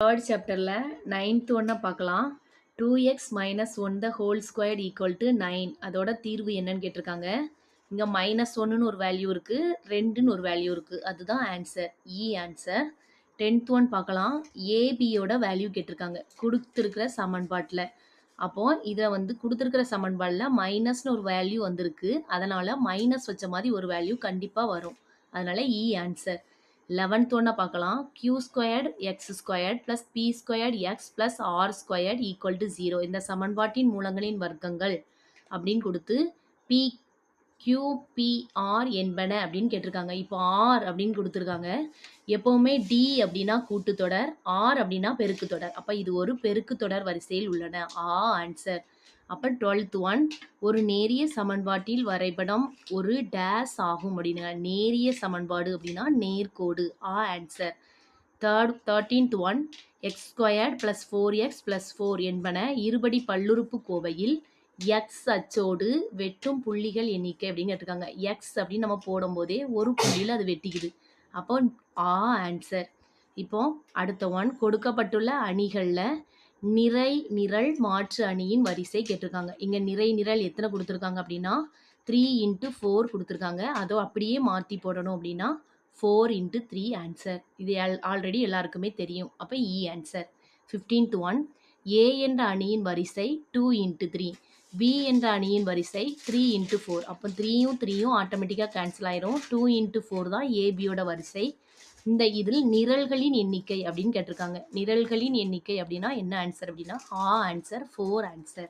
Third சாப்டரில் 9th ஒன்றை பார்க்கலாம். 2x minus one the whole square equal to 9. அதோட தீர்வு என்னன்னு கேட்டிருக்காங்க. இங்கே -1ன்னு ஒரு வேல்யூ இருக்குது, 2ன்னு ஒரு வேல்யூ இருக்குது. அதுதான் ஆன்சர், ஆன்சர். 10th ஒன் பார்க்கலாம். ஏபியோட வேல்யூ கேட்டிருக்காங்க கொடுத்துருக்கிற சமன்பாட்டில். அப்போ இதை கொடுத்துருக்கிற சமன்பாடில் மைனஸ்னு ஒரு வேல்யூ வந்திருக்கு. அதனால் மைனஸ் வச்ச மாதிரி ஒரு வேல்யூ கண்டிப்பாக வரும். அதனால் ஆன்சர். 11th ஒன்றை பார்க்கலாம். q squared x squared plus p squared x plus r squared equal to 0. இந்த சமன்பாட்டின் மூலங்களின் வர்க்கங்கள் அப்படின்னு கொடுத்து பி QPR என்பன அப்படின்னு கேட்டிருக்காங்க. இப்போ ஆர் அப்படின்னு கொடுத்துருக்காங்க. எப்போவுமே டி அப்படின்னா கூட்டுத்தொடர், ஆர் அப்படின்னா பெருக்குத்தொடர். அப்போ இது ஒரு பெருக்குத்தொடர் வரிசையில் உள்ளன. ஆன்சர். அப்போ 12th ஒன், ஒரு நேரிய சமன்பாட்டில் வரைபடம் ஒரு டேஸ் ஆகும் அப்படின்னா நேரிய சமன்பாடு அப்படின்னா நேர்கோடு. Answer. 13th one, X squared plus 4x plus 4 என்பன இருபடி பல்லுறுப்புக்கோவையில் எக்ஸ் அச்சோடு வெட்டும் புள்ளிகள் எண்ணிக்கை அப்படின்னு கேட்டிருக்காங்க. எக்ஸ் அப்படின்னு நம்ம போடும்போதே ஒரு புள்ளியில் அது வெட்டிக்குது. அப்போ ஆன்சர். இப்போ அடுத்த ஒன், கொடுக்கப்பட்டுள்ள அணிகளில் நிறை நிரல் மாற்று அணியின் வரிசை கேட்டிருக்காங்க. இங்கே நிறை நிரல் எத்தனை கொடுத்துருக்காங்க அப்படின்னா 3x4 கொடுத்துருக்காங்க. அதோ அப்படியே மாற்றி போடணும் அப்படின்னா 4x3 ஆன்சர். இது ஆல்ரெடி எல்லாருக்குமே தெரியும். அப்போ ஆன்சர். 15th ஒன், ஏ என்ற அணியின் வரிசை 2x3, பி என்ற அணியின் வரிசை 3x4. அப்போ 3யும் 3யும் ஆட்டோமேட்டிக்காக கேன்சல் ஆயிரும். 2x4 தான் ஏபியோட வரிசை. இந்த இதில் நிரல்களின் எண்ணிக்கை அப்படின்னு கேட்டிருக்காங்க. நிரல்களின் எண்ணிக்கை அப்படின்னா என்ன ஆன்சர் அப்படின்னா ஆன்சர் 4 ஆன்சர்.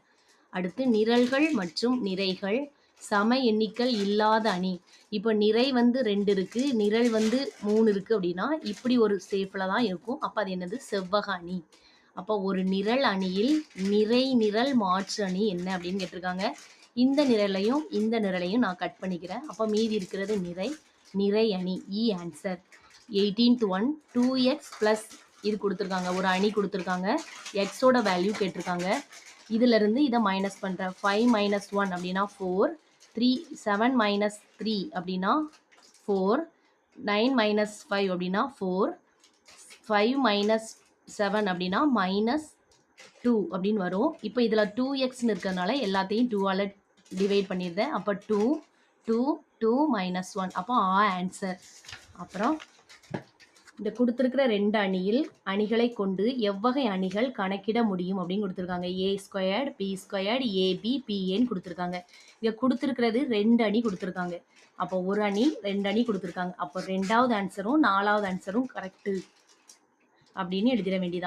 அடுத்து நிரல்கள் மற்றும் நிறைகள் சம எண்ணிக்கை இல்லாத அணி. இப்போ நிறை 2 இருக்கு, நிரல் 3 இருக்கு அப்படின்னா இப்படி ஒரு சேஃபில் தான் இருக்கும். அப்போ அது என்னது? செவ்வக அணி. அப்போ ஒரு நிரல் அணியில் நிறை நிரல் மாற்று அணி என்ன அப்படின்னு கேட்டிருக்காங்க. இந்த நிரலையும் இந்த நிரலையும் நான் கட் பண்ணிக்கிறேன். அப்போ மீதி இருக்கிறது நிறை அணி. Answer. 18th one, 2x plus இது கொடுத்துருக்காங்க, ஒரு அணி கொடுத்துருக்காங்க. எக்ஸோட வேல்யூ கேட்டிருக்காங்க. இதிலிருந்து இதை மைனஸ் பண்ணுறேன். 5 - 1 அப்படின்னா 4, 7 - 3 அப்படின்னா 4, 9 - 5 அப்படின்னா 4, 5 - 7 அப்படின்னா -2 அப்படின்னு வரும். இப்போ இதில் 2xன்னு இருக்கிறதுனால எல்லாத்தையும் 2ஆல் டிவைட் பண்ணிடுறேன். அப்போ 2, 2, 2 - 1. அப்போ ஆன்சர். அப்புறம் இந்த கொடுத்துருக்கிற 2 அணியில் அணிகளை கொண்டு எவ்வகை அணிகள் கணக்கிட முடியும் அப்படின்னு கொடுத்துருக்காங்க. ஏ ஸ்கொயர்டு பி ஸ்கொயர்டு ஏபி பிஏன்னு கொடுத்துருக்காங்க. இங்கே கொடுத்துருக்கிறது 2 அணி கொடுத்துருக்காங்க. அப்போ ஒரு அணி 2 அணி கொடுத்துருக்காங்க. அப்போ 2வது ஆன்சரும் 4வது ஆன்சரும் கரெக்டு அப்படின்னு எழுதிட வேண்டியதான்.